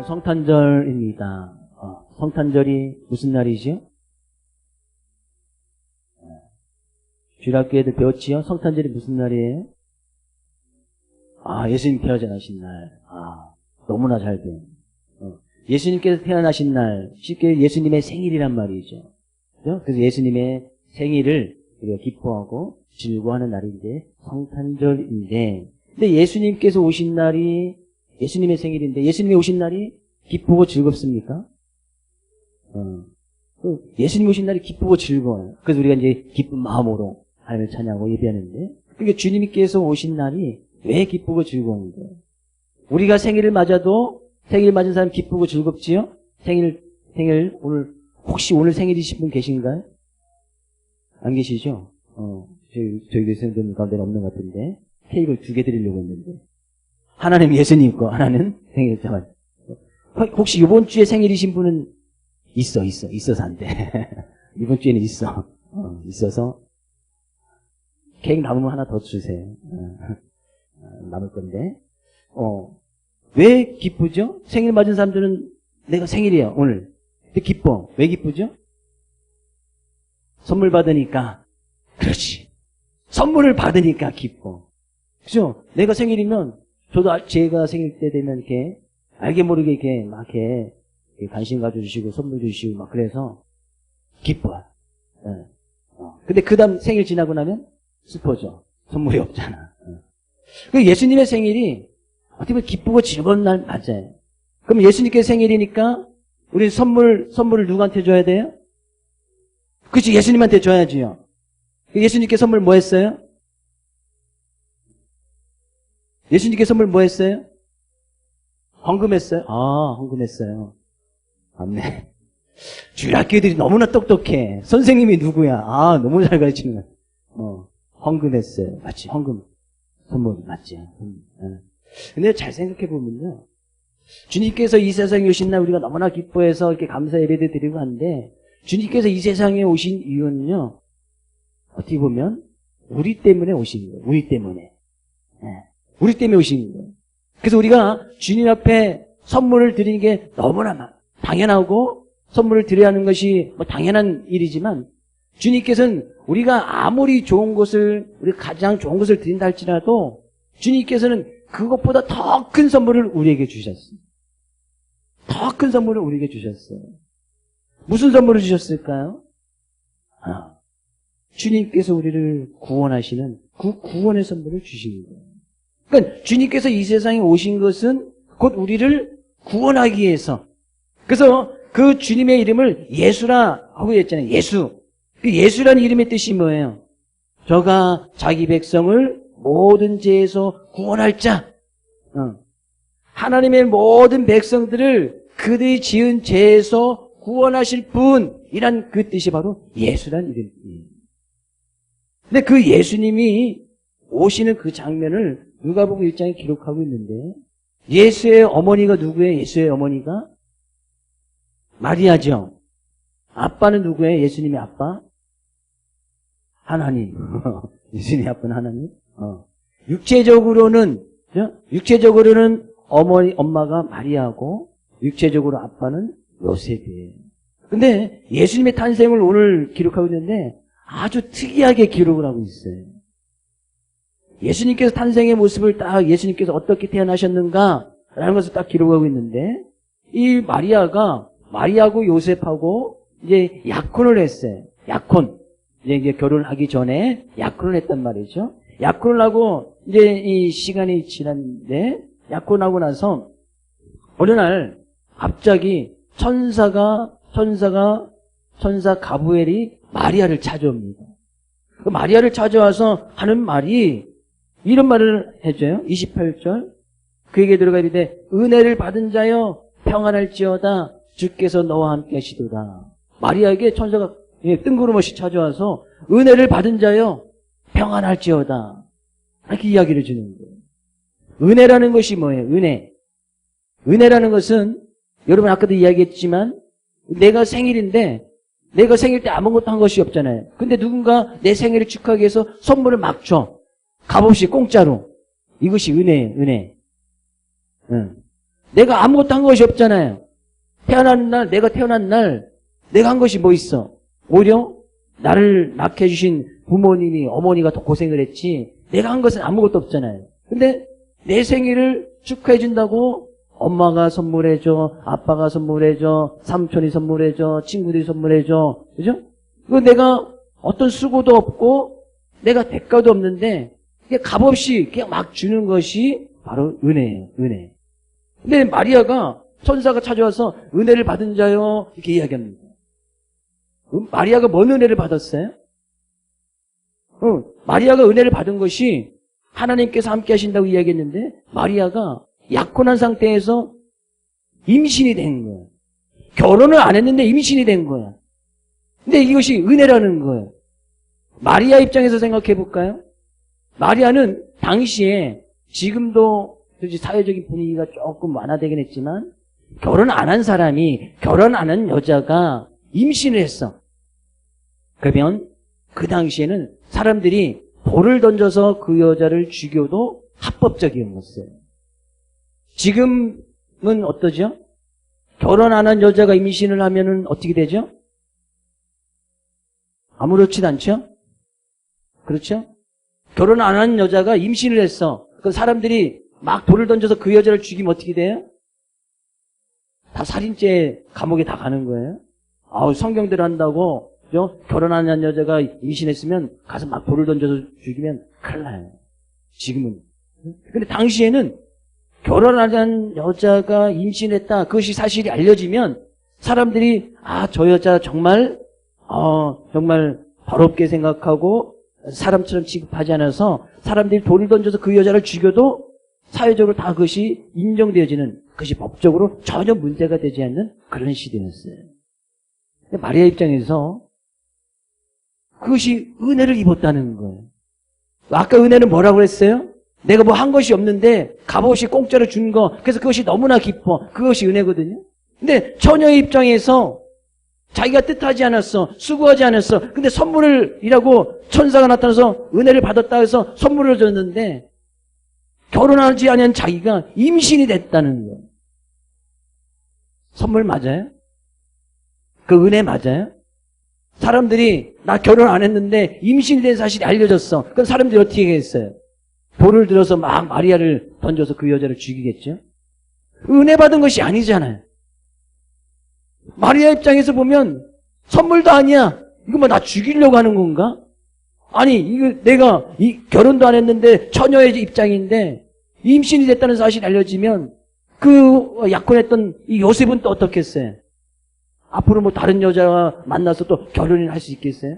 성탄절입니다. 성탄절이 무슨 날이지요? 주일학교 애들 배웠지요? 성탄절이 무슨 날이에요? 예수님 태어나신 날. 너무나 잘 돼. 예수님께서 태어나신 날, 쉽게 예수님의 생일이란 말이죠. 그죠? 그래서 예수님의 생일을 우리가 기뻐하고 즐거워하는 날인데 성탄절인데, 근데 예수님께서 오신 날이 예수님의 생일인데 예수님이 오신 날이 기쁘고 즐겁습니까? 예수님 오신 날이 기쁘고 즐거워요. 그래서 우리가 이제 기쁜 마음으로 하나님을 찬양하고 예배하는데, 그러니까 주님께서 오신 날이 왜 기쁘고 즐거운 거예요? 우리가 생일을 맞아도 생일 맞은 사람 기쁘고 즐겁지요? 생일 혹시 오늘 생일이신 분 계신가요? 안 계시죠? 저희 교수님들 가운데는 없는 것 같은데 케이크를 2개 드리려고 했는데, 하나는 예수님 거, 하나는 생일. 잠깐. 혹시 이번 주에 생일이신 분은 있어서 안 돼. 이번 주에는 있어서 케이크 남으면 하나 더 주세요. 남을 건데. 왜 기쁘죠? 생일 맞은 사람들은 내가 생일이에요, 오늘. 근데 기뻐. 왜 기쁘죠? 선물 받으니까. 그렇지. 선물을 받으니까 기뻐. 그죠? 내가 생일이면, 저도 제가 생일 때 되면 이렇게, 알게 모르게 이렇게 관심 가져주시고, 선물 주시고, 막 그래서, 기뻐요. 근데 그 다음 생일 지나고 나면, 슬퍼져. 선물이 없잖아. 예수님의 생일이, 어떻게 보면 기쁘고 즐거운 날 맞아요. 그럼 예수님께서 생일이니까 우리 선물을 누구한테 줘야 돼요? 그렇지, 예수님한테 줘야지요. 예수님께 선물 뭐 했어요? 예수님께 선물 뭐 했어요? 헌금했어요? 헌금했어요. 맞네. 주일학교 애들이 너무나 똑똑해. 선생님이 누구야? 너무 잘 가르치는 거야. 헌금했어요. 맞지? 헌금. 선물 맞지? 근데 잘 생각해보면요, 주님께서 이 세상에 오신 날 우리가 너무나 기뻐해서 이렇게 감사 예배도 드리고 하는데, 주님께서 이 세상에 오신 이유는요, 어떻게 보면 우리 때문에 오신 거예요. 우리 때문에 오신 거예요. 그래서 우리가 주님 앞에 선물을 드리는 게 너무나 당연하고, 선물을 드려야 하는 것이 뭐 당연한 일이지만, 주님께서는 우리가 아무리 좋은 것을, 우리가 가장 좋은 것을 드린다 할지라도 주님께서는 그것보다 더 큰 선물을 우리에게 주셨어요. 더 큰 선물을 우리에게 주셨어요. 무슨 선물을 주셨을까요? 주님께서 우리를 구원하시는 그 구원의 선물을 주신 거예요. 그러니까 주님께서 이 세상에 오신 것은 곧 우리를 구원하기 위해서. 그래서 그 주님의 이름을 예수라 하고 했잖아요. 예수. 그 예수라는 이름의 뜻이 뭐예요? 저가 자기 백성을 모든 죄에서 구원할 자. 하나님의 모든 백성들을 그들이 지은 죄에서 구원하실 분이란 그 뜻이 바로 예수란 이름이에요. 근데 그 예수님이 오시는 그 장면을 누가복음 1장에 기록하고 있는데, 예수의 어머니가 누구예요? 예수의 어머니가 마리아죠. 아빠는 누구예요? 예수님의 아빠? 하나님. 예수님의 아빠는 하나님. 육체적으로는 엄마가 마리아고, 육체적으로 아빠는 요셉이에요. 근데 예수님의 탄생을 오늘 기록하고 있는데 아주 특이하게 기록을 하고 있어요. 예수님께서 탄생의 모습을 딱, 예수님께서 어떻게 태어나셨는가라는 것을 딱 기록하고 있는데, 이 마리아하고 요셉하고 이제 약혼을 했어요. 약혼. 이제 결혼하기 전에 약혼을 했단 말이죠. 약혼을 하고 이제 이 시간이 지났는데, 약혼하고 나서 어느 날 갑자기 천사 가브리엘이 마리아를 찾아옵니다. 그 마리아를 찾아와서 하는 말이 이런 말을 해줘요. 28절. 그에게 들어가 이르되 은혜를 받은 자여 평안할지어다 주께서 너와 함께 하시도다. 마리아에게 천사가 뜬구름없이 찾아와서 은혜를 받은 자여 평안할지어다, 이렇게 이야기를 주는 거예요. 은혜라는 것이 뭐예요? 은혜라는 것은 여러분 아까도 이야기했지만, 내가 생일인데 내가 생일 때 아무것도 한 것이 없잖아요. 근데 누군가 내 생일을 축하하기 위해서 선물을 막 줘. 값없이 공짜로. 이것이 은혜예요. 은혜. 내가 아무것도 한 것이 없잖아요. 내가 태어난 날, 내가 한 것이 뭐 있어? 오히려 나를 낳게 해주신 부모님이, 어머니가 더 고생을 했지, 내가 한 것은 아무것도 없잖아요. 근데 내 생일을 축하해준다고 엄마가 선물해줘, 아빠가 선물해줘, 삼촌이 선물해줘, 친구들이 선물해줘. 그죠? 이거 내가 어떤 수고도 없고, 내가 대가도 없는데, 그냥 값없이 그냥 막 주는 것이 바로 은혜예요, 은혜. 근데 마리아가, 천사가 찾아와서 은혜를 받은 자요, 이렇게 이야기합니다. 마리아가 뭔 은혜를 받았어요? 마리아가 은혜를 받은 것이 하나님께서 함께 하신다고 이야기했는데, 마리아가 약혼한 상태에서 임신이 된 거예요. 결혼을 안 했는데 임신이 된 거야. 근데 이것이 은혜라는 거예요. 마리아 입장에서 생각해 볼까요? 마리아는 당시에 지금도 사회적인 분위기가 조금 완화되긴 했지만 결혼 안 한 사람이 결혼 안 한 여자가 임신을 했어. 그러면 그 당시에는 사람들이 돌을 던져서 그 여자를 죽여도 합법적인 거였어요. 지금은 어떠죠? 결혼 안 한 여자가 임신을 하면은 어떻게 되죠? 아무렇지도 않죠? 그렇죠? 결혼 안 한 여자가 임신을 했어. 그 사람들이 막 돌을 던져서 그 여자를 죽이면 어떻게 돼요? 다 살인죄 감옥에 다 가는 거예요. 성경대로 한다고, 그죠? 결혼 안 한 여자가 임신했으면 가서 막 돌을 던져서 죽이면 큰일 나요. 지금은. 근데 당시에는 결혼 안 한 여자가 임신했다. 그것이 사실이 알려지면 사람들이 저 여자 정말 더럽게 생각하고 사람처럼 취급하지 않아서 사람들이 돌을 던져서 그 여자를 죽여도 사회적으로 다 그것이 인정되어지는, 그것이 법적으로 전혀 문제가 되지 않는 그런 시대였어요. 근데 마리아 입장에서 그것이 은혜를 입었다는 거예요. 아까 은혜는 뭐라고 했어요? 내가 뭐 한 것이 없는데 값없이 공짜로 준 거, 그래서 그것이 너무나 기뻐. 그것이 은혜거든요. 근데 처녀의 입장에서 자기가 뜻하지 않았어. 수고하지 않았어. 근데 선물이라고 천사가 나타나서 은혜를 받았다 해서 선물을 줬는데 결혼하지 않은 자기가 임신이 됐다는 거예요. 선물 맞아요? 그 은혜 맞아요? 사람들이 나 결혼 안 했는데 임신이 된 사실이 알려졌어. 그럼 사람들이 어떻게 했어요? 돌을 들어서 막 마리아를 던져서 그 여자를 죽이겠죠? 은혜 받은 것이 아니잖아요. 마리아 입장에서 보면 선물도 아니야. 이거 뭐 나 죽이려고 하는 건가? 아니, 이거 내가 결혼도 안 했는데 처녀의 입장인데 임신이 됐다는 사실이 알려지면 그 약혼했던 이 요셉은 또 어떻겠어요? 앞으로 뭐 다른 여자와 만나서 또 결혼을 할 수 있겠어요?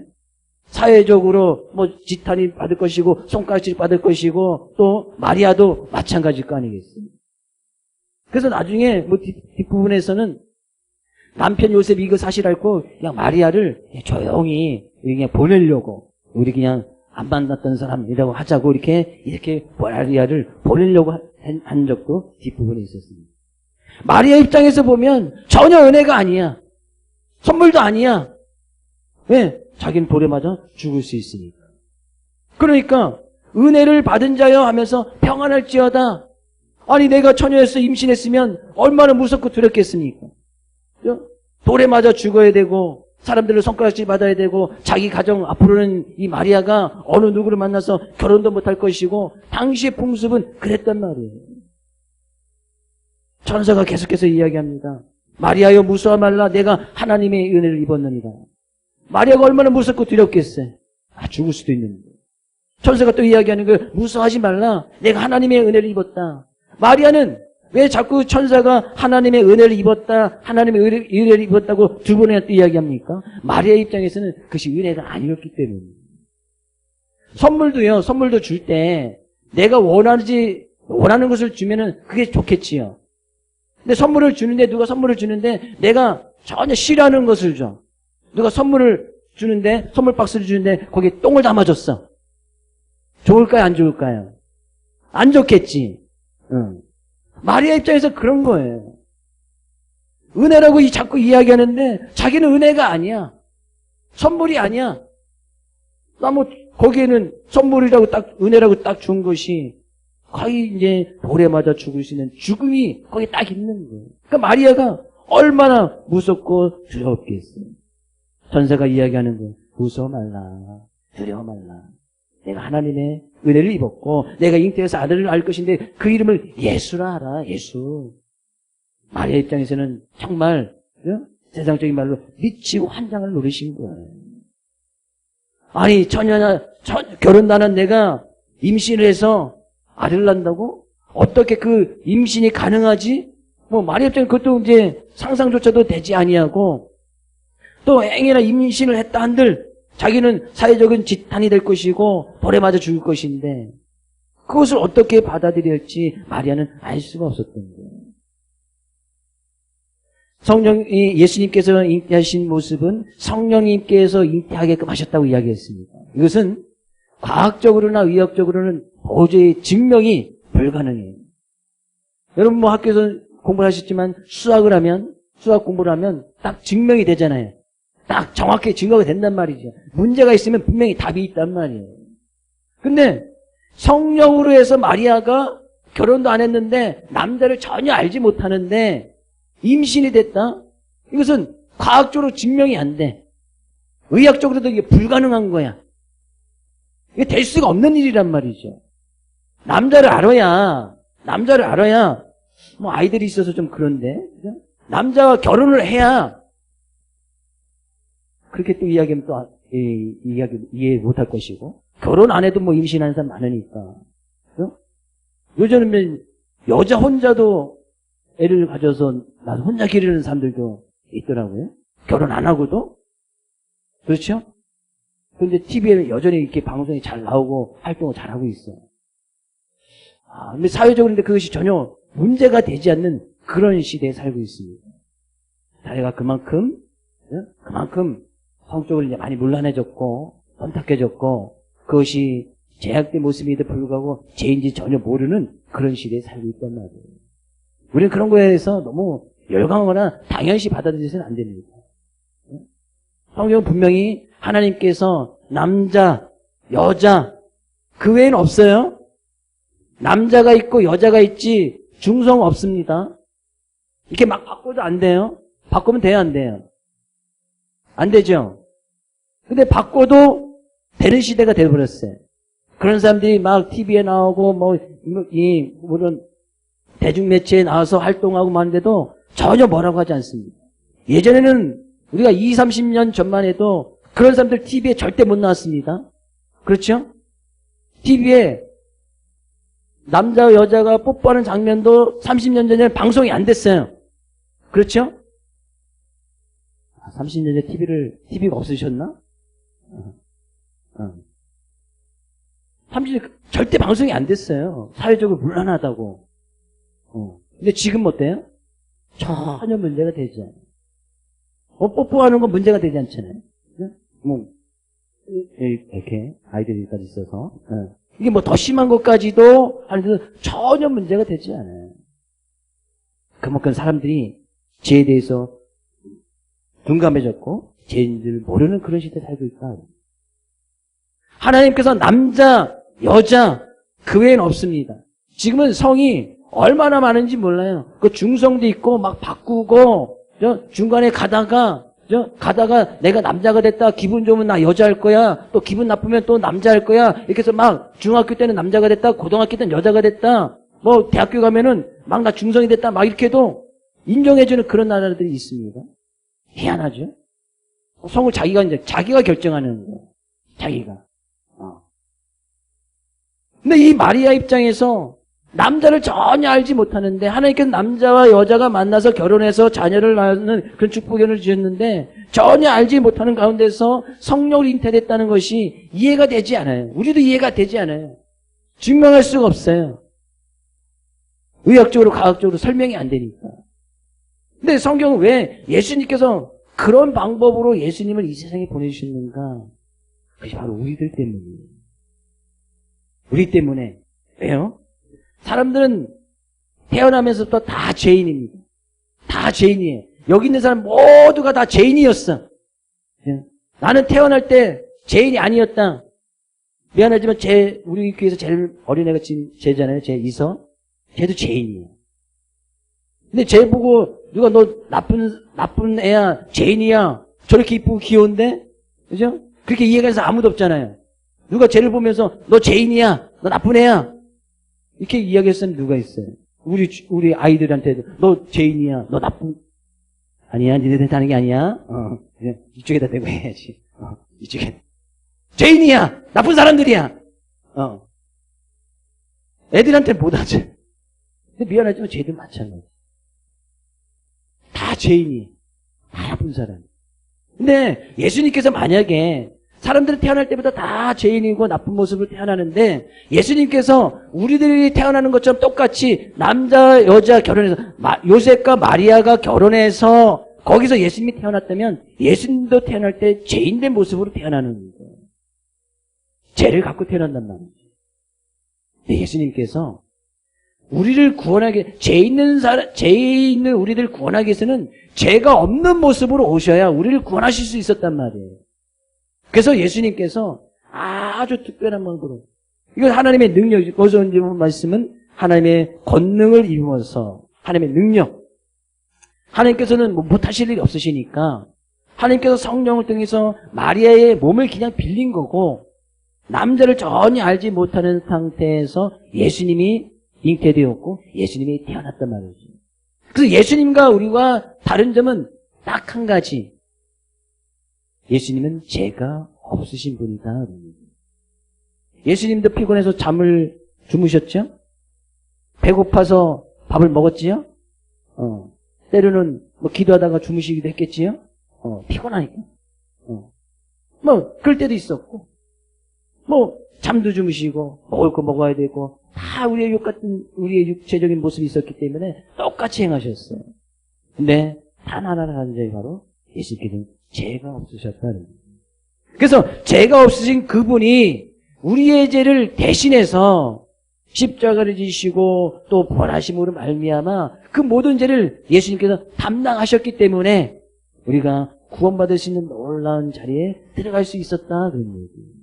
사회적으로 뭐 지탄이 받을 것이고 손가락질 받을 것이고 또 마리아도 마찬가지일 거 아니겠어요? 그래서 나중에 뭐 뒷부분에서는 남편 요셉이 이거 사실 알고 그냥 마리아를 조용히 그냥 보내려고, 우리 그냥 안 만났던 사람이라고 하자고 이렇게 마리아를 보내려고 한 적도 뒷부분에 있었습니다. 마리아 입장에서 보면 전혀 은혜가 아니야. 선물도 아니야. 왜? 자기는 돌에 맞아 죽을 수 있으니까. 그러니까 은혜를 받은 자여 하면서 평안할지어다. 아니 내가 처녀에서 임신했으면 얼마나 무섭고 두렵겠습니까? 돌에 맞아 죽어야 되고 사람들을 손가락질 받아야 되고 자기 가정 앞으로는 이 마리아가 어느 누구를 만나서 결혼도 못할 것이고 당시의 풍습은 그랬단 말이에요. 천사가 계속해서 이야기합니다. 마리아여 무서워 말라, 내가 하나님의 은혜를 입었느니라. 마리아가 얼마나 무섭고 두렵겠어요. 죽을 수도 있는데. 천사가 또 이야기하는 거예요. 무서워하지 말라, 내가 하나님의 은혜를 입었다. 마리아는 왜 자꾸 천사가 하나님의 은혜를 입었다, 하나님의 은혜를 입었다고 두 번이나 또 이야기합니까? 마리아 입장에서는 그것이 은혜가 아니었기 때문에. 선물도 줄 때 내가 원하는 것을 주면은 그게 좋겠지요. 근데 누가 선물을 주는데 내가 전혀 싫어하는 것을 줘. 누가 선물 박스를 주는데 거기에 똥을 담아줬어. 좋을까요? 안 좋을까요? 안 좋겠지. 마리아 입장에서 그런 거예요. 은혜라고 자꾸 이야기하는데 자기는 은혜가 아니야. 선물이 아니야. 나 뭐 거기에는 선물이라고 은혜라고 딱 준 것이 거의 이제 돌에 맞아 죽을 수 있는 죽음이 거기 딱 있는 거예요. 그러니까 마리아가 얼마나 무섭고 두렵겠어요. 전사가 이야기하는 거예요. 무서워 말라. 두려워 말라. 내가 하나님의 은혜를 입었고 내가 잉태해서 아들을 낳을 것인데 그 이름을 예수라 하라. 예수. 마리아 입장에서는 정말 세상적인 말로 미치고 환장을 노리신 거예요. 아니 결혼도 안 한 내가 임신을 해서 아들을 낳는다고? 어떻게 그 임신이 가능하지? 뭐 마리아 입장에 그것도 이제 상상조차도 되지 아니하고 또 행여나 임신을 했다 한들 자기는 사회적인 지탄이 될 것이고 돌에 맞아 죽을 것인데 그것을 어떻게 받아들여야 할지 마리아는 알 수가 없었던 거예요. 성령이 예수님께서 잉태하신 모습은 성령님께서 잉태하게끔 하셨다고 이야기했습니다. 이것은 과학적으로나 의학적으로는 도저히 증명이 불가능해요. 여러분 뭐 학교에서 공부를 하셨지만 수학 공부를 하면 딱 증명이 되잖아요. 딱 정확히 증거가 된단 말이죠. 문제가 있으면 분명히 답이 있단 말이에요. 근데 성령으로 해서 마리아가 결혼도 안 했는데 남자를 전혀 알지 못하는데 임신이 됐다? 이것은 과학적으로 증명이 안 돼. 의학적으로도 이게 불가능한 거야. 이게 될 수가 없는 일이란 말이죠. 남자를 알아야 뭐 아이들이 있어서 좀 그런데 그죠? 남자와 결혼을 해야 그렇게 또 이야기하면 또 이해 못할 것이고 결혼 안 해도 뭐 임신하는 사람 많으니까 그죠? 요즘은 여자 혼자도 애를 가져서 나도 혼자 기르는 사람들도 있더라고요. 결혼 안 하고도. 그렇죠? 그런데 TV에 여전히 이렇게 방송이 잘 나오고 활동을 잘 하고 있어요. 근데 사회적으로 근데 그것이 전혀 문제가 되지 않는 그런 시대에 살고 있습니다. 자기가 그만큼 성적으로 이제 많이 문란해졌고, 혼탁해졌고, 그것이 제약된 모습에도 불구하고 죄인지 전혀 모르는 그런 시대에 살고 있단 말이에요. 우리는 그런 거에 대해서 너무 열광하거나 당연시 받아들여서는 안 됩니다. 성경은 분명히 하나님께서 남자, 여자, 그 외에는 없어요. 남자가 있고 여자가 있지 중성 없습니다. 이렇게 막 바꿔도 안 돼요. 바꾸면 돼요, 안 돼요? 안 되죠. 근데 바꿔도 되는 시대가 되어버렸어요. 그런 사람들이 막 TV에 나오고 물론 대중매체에 나와서 활동하고 하는데도 전혀 뭐라고 하지 않습니다. 예전에는 우리가 20, 30년 전만 해도 그런 사람들 TV에 절대 못 나왔습니다. 그렇죠? TV에 남자와 여자가 뽀뽀하는 장면도 30년 전에 방송이 안 됐어요. 그렇죠? 30년 전에 TV가 없으셨나? 30년 절대 방송이 안 됐어요. 사회적으로 문란하다고. 근데 지금 어때요? 전혀 문제가 되지 않아요. 뽀뽀하는 건 문제가 되지 않잖아요. 이렇게 아이들이까지 있어서. 이게 뭐 더 심한 것까지도 하는데도 전혀 문제가 되지 않아요. 그만큼 사람들이 죄에 대해서 둔감해졌고 죄인들을 모르는 그런 시대에 살고 있다. 하나님께서 남자, 여자 그 외에는 없습니다. 지금은 성이 얼마나 많은지 몰라요. 그 중성도 있고 막 바꾸고 중간에 가다가 내가 남자가 됐다. 기분 좋으면 나 여자 할 거야. 또 기분 나쁘면 또 남자 할 거야. 이렇게 해서 막 중학교 때는 남자가 됐다. 고등학교 때는 여자가 됐다. 뭐 대학교 가면은 막 나 중성이 됐다. 막 이렇게 해도 인정해주는 그런 나라들이 있습니다. 희한하죠? 성을 자기가 결정하는 거예요. 자기가. 근데 이 마리아 입장에서 남자를 전혀 알지 못하는데 하나님께서 남자와 여자가 만나서 결혼해서 자녀를 낳는 그런 축복연을 주셨는데 전혀 알지 못하는 가운데서 성령으로 잉태됐다는 것이 이해가 되지 않아요. 우리도 이해가 되지 않아요. 증명할 수가 없어요. 의학적으로 과학적으로 설명이 안 되니까. 근데 성경은 왜 예수님께서 그런 방법으로 예수님을 이 세상에 보내주셨는가? 그것이 바로 우리들 때문이에요. 우리 때문에. 왜요? 사람들은 태어나면서부터 다 죄인입니다. 다 죄인이에요. 여기 있는 사람 모두가 다 죄인이었어. 나는 태어날 때 죄인이 아니었다. 미안하지만 우리 교회에서 제일 어린애가 지금 쟤잖아요. 쟤 이서. 쟤도 죄인이에요. 근데 쟤 보고 누가 너 나쁜 애야, 죄인이야. 저렇게 이쁘고 귀여운데? 그죠? 그렇게 이해가 해서 아무도 없잖아요. 누가 쟤를 보면서 너 죄인이야, 너 나쁜 애야. 이렇게 이야기했으면 누가 있어요? 우리 아이들한테도 너 죄인이야, 너 나쁜, 아니야, 니네들한테 하는 게 아니야. 이쪽에다 대고 해야지. 이쪽에. 죄인이야, 나쁜 사람들이야. 애들한테 못하죠. 근데 미안하지만 죄들 마찬가지. 다 죄인이, 다 나쁜 사람. 근데 예수님께서 만약에 사람들은 태어날 때부터 다 죄인이고 나쁜 모습으로 태어나는데 예수님께서 우리들이 태어나는 것처럼 똑같이 남자, 여자 결혼해서 요셉과 마리아가 결혼해서 거기서 예수님이 태어났다면 예수님도 태어날 때 죄인된 모습으로 태어나는 거예요. 죄를 갖고 태어난단 말이죠. 근데 예수님께서 우리를 구원하게, 죄 있는 우리를 구원하기 위해서는 죄가 없는 모습으로 오셔야 우리를 구원하실 수 있었단 말이에요. 그래서 예수님께서 아주 특별한 방법으로, 이건 하나님의 능력, 거기서 이제 말씀은 하나님의 권능을 입어서, 하나님의 능력. 하나님께서는 못하실 일이 없으시니까, 하나님께서 성령을 통해서 마리아의 몸을 그냥 빌린 거고, 남자를 전혀 알지 못하는 상태에서 예수님이 잉태되었고, 예수님이 태어났단 말이죠. 그래서 예수님과 우리와 다른 점은 딱 한 가지. 예수님은 죄가 없으신 분이다. 예수님도 피곤해서 잠을 주무셨죠? 배고파서 밥을 먹었지요? 때로는 기도하다가 주무시기도 했겠지요? 피곤하니까. 그럴 때도 있었고, 잠도 주무시고, 먹을 거 먹어야 되고, 다 우리의 육체적인 모습이 있었기 때문에 똑같이 행하셨어요. 근데 단 하나를 하는 점이 바로 예수님께서는 죄가 없으셨다는 거예요. 그래서 죄가 없으신 그분이 우리의 죄를 대신해서 십자가를 지시고 또 벌하심으로 말미암아 그 모든 죄를 예수님께서 담당하셨기 때문에 우리가 구원받을 수 있는 놀라운 자리에 들어갈 수 있었다 그런 얘기예요.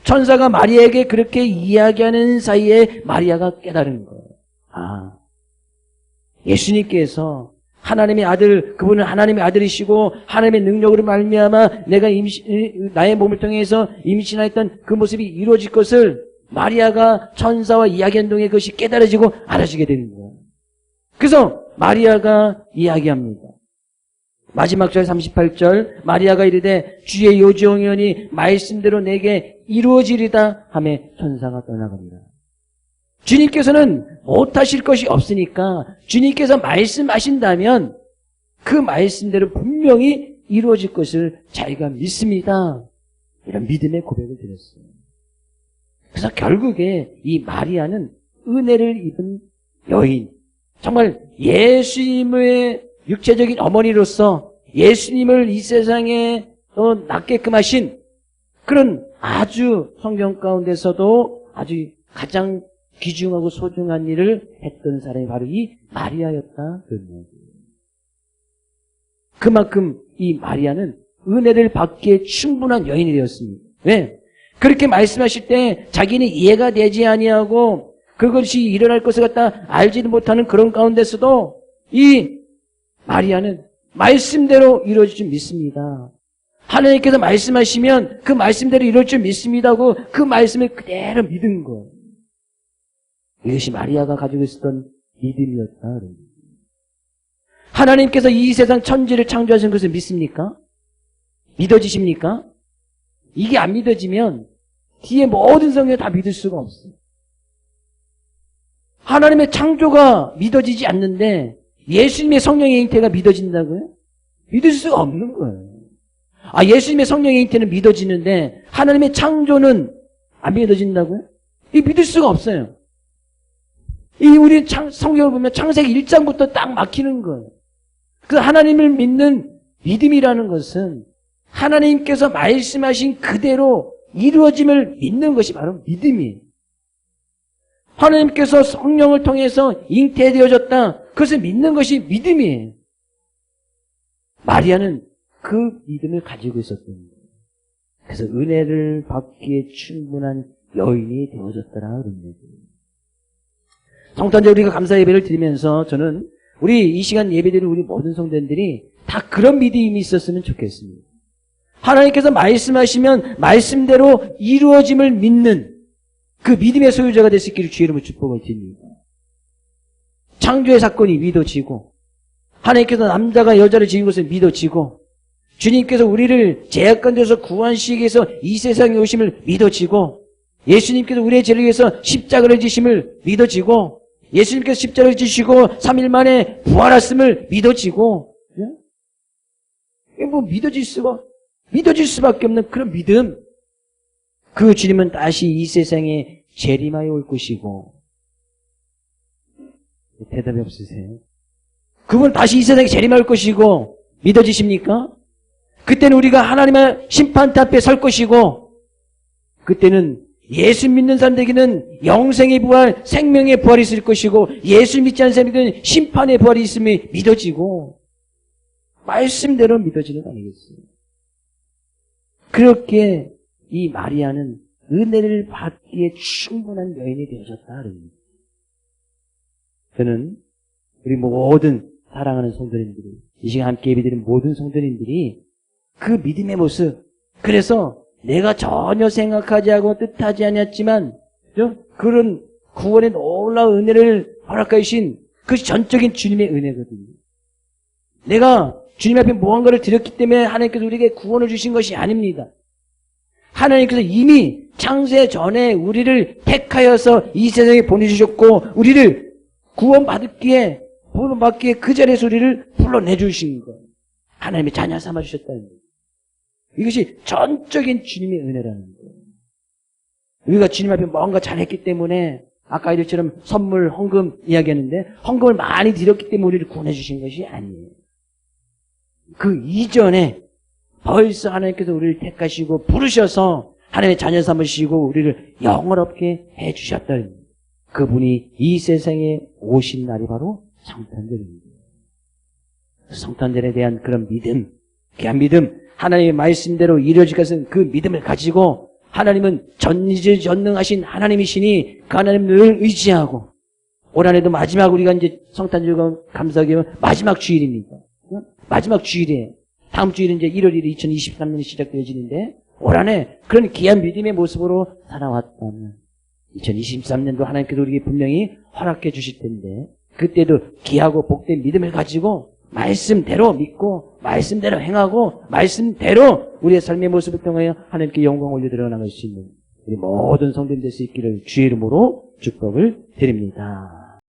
천사가 마리아에게 그렇게 이야기하는 사이에 마리아가 깨달은 거예요. 예수님께서 하나님의 아들, 그분은 하나님의 아들이시고 하나님의 능력으로 말미암아 내가 나의 몸을 통해서 임신하였던 그 모습이 이루어질 것을 마리아가 천사와 이야기한 동에 그것이 깨달아지고 알아지게 되는 거예요. 그래서 마리아가 이야기합니다. 마지막 절 38절 마리아가 이르되 주의 요정이오니 말씀대로 내게 이루어지리다 하며 천사가 떠나갑니다. 주님께서는 못하실 것이 없으니까 주님께서 말씀하신다면 그 말씀대로 분명히 이루어질 것을 자기가 믿습니다. 이런 믿음의 고백을 드렸어요. 그래서 결국에 이 마리아는 은혜를 입은 여인, 정말 예수님의 육체적인 어머니로서 예수님을 이 세상에 낳게끔 하신 그런 아주 성경 가운데서도 아주 가장 귀중하고 소중한 일을 했던 사람이 바로 이 마리아였다. 그만큼 이 마리아는 은혜를 받기에 충분한 여인이 되었습니다. 왜? 그렇게 말씀하실 때 자기는 이해가 되지 아니하고 그것이 일어날 것을 갖다 알지도 못하는 그런 가운데서도 이 마리아는 말씀대로 이루어질 줄 믿습니다. 하나님께서 말씀하시면 그 말씀대로 이루어질 줄 믿습니다고 그 말씀을 그대로 믿은 거예요. 이것이 마리아가 가지고 있었던 믿음이었다. 하나님께서 이 세상 천지를 창조하신 것을 믿습니까? 믿어지십니까? 이게 안 믿어지면 뒤에 모든 성경을 다 믿을 수가 없어요. 하나님의 창조가 믿어지지 않는데 예수님의 성령의 잉태가 믿어진다고요? 믿을 수가 없는 거예요. 예수님의 성령의 잉태는 믿어지는데 하나님의 창조는 안 믿어진다고요? 이 믿을 수가 없어요. 우리 성경을 보면 창세기 1장부터 딱 막히는 거예요. 그 하나님을 믿는 믿음이라는 것은 하나님께서 말씀하신 그대로 이루어짐을 믿는 것이 바로 믿음이에요. 하나님께서 성령을 통해서 잉태되어졌다. 그것을 믿는 것이 믿음이에요. 마리아는 그 믿음을 가지고 있었던 거예요. 그래서 은혜를 받기에 충분한 여인이 되어졌더라. 성탄절 우리가 감사 예배를 드리면서 저는 우리 이 시간 예배드리는 우리 모든 성도들이 다 그런 믿음이 있었으면 좋겠습니다. 하나님께서 말씀하시면 말씀대로 이루어짐을 믿는 그 믿음의 소유자가 될 수 있기를 주의 이름으로 축복을 드립니다. 창조의 사건이 믿어지고 하나님께서 남자가 여자를 지은 것을 믿어지고 주님께서 우리를 죄악 가운데서 구원하시기 위해서 이 세상에 오심을 믿어지고 예수님께서 우리의 죄를 위해서 십자가를 지심을 믿어지고 예수님께서 십자가를 지시고 3일 만에 부활하심을 믿어지고 이게 뭐 믿어질 수밖에 없는 그런 믿음. 그 주님은 다시 이 세상에 재림하여 올 것이고 대답이 없으세요? 그분 다시 이 세상에 재림할 것이고 믿어지십니까? 그때는 우리가 하나님의 심판대 앞에 설 것이고 그때는 예수 믿는 사람들에게는 영생의 부활, 생명의 부활이 있을 것이고 예수 믿지 않는 사람들에게는 심판의 부활이 있음이 믿어지고 말씀대로 믿어지는 거 아니겠어요? 그렇게 이 마리아는 은혜를 받기에 충분한 여인이 되어졌다. 저는 우리 모든 사랑하는 성도님들이 이 시간 함께 예배드리는 모든 성도님들이 그 믿음의 모습, 그래서 내가 전혀 생각하지 않고 뜻하지 않았지만 그런 구원의 놀라운 은혜를 허락해 주신 그 전적인 주님의 은혜거든요. 내가 주님 앞에 무언가를 드렸기 때문에 하나님께서 우리에게 구원을 주신 것이 아닙니다. 하나님께서 이미 창세 전에 우리를 택하여서 이 세상에 보내주셨고 우리를 구원받기에 그 자리에서 우리를 불러내주신 거예요. 하나님의 자녀 삼아주셨다는 거예요. 이것이 전적인 주님의 은혜라는 거예요. 우리가 주님 앞에 뭔가 잘했기 때문에 아까 이들처럼 선물, 헌금 이야기했는데 헌금을 많이 드렸기 때문에 우리를 구원해주신 것이 아니에요. 그 이전에 벌써 하나님께서 우리를 택하시고 부르셔서 하나님의 자녀 삼으시고 우리를 영원롭게 해주셨다는 거예요. 그분이 이 세상에 오신 날이 바로 성탄절입니다. 성탄절에 대한 그런 믿음, 귀한 믿음, 하나님의 말씀대로 이루어질 것은 그 믿음을 가지고 하나님은 전지전능하신 하나님이시니 그 하나님을 늘 의지하고 올 한해도 마지막 우리가 이제 성탄절과 감사하기 마지막 주일입니다. 마지막 주일이에요. 다음 주일은 이제 1월 1일 2023년이 시작되어지는데 올 한해 그런 귀한 믿음의 모습으로 살아왔다면 2023년도 하나님께서 우리에게 분명히 허락해 주실 텐데 그때도 귀하고 복된 믿음을 가지고 말씀대로 믿고 말씀대로 행하고 말씀대로 우리의 삶의 모습을 통하여 하나님께 영광 올려 드러나갈 수 있는 우리 모든 성도님 될 수 있기를 주의 이름으로 축복을 드립니다.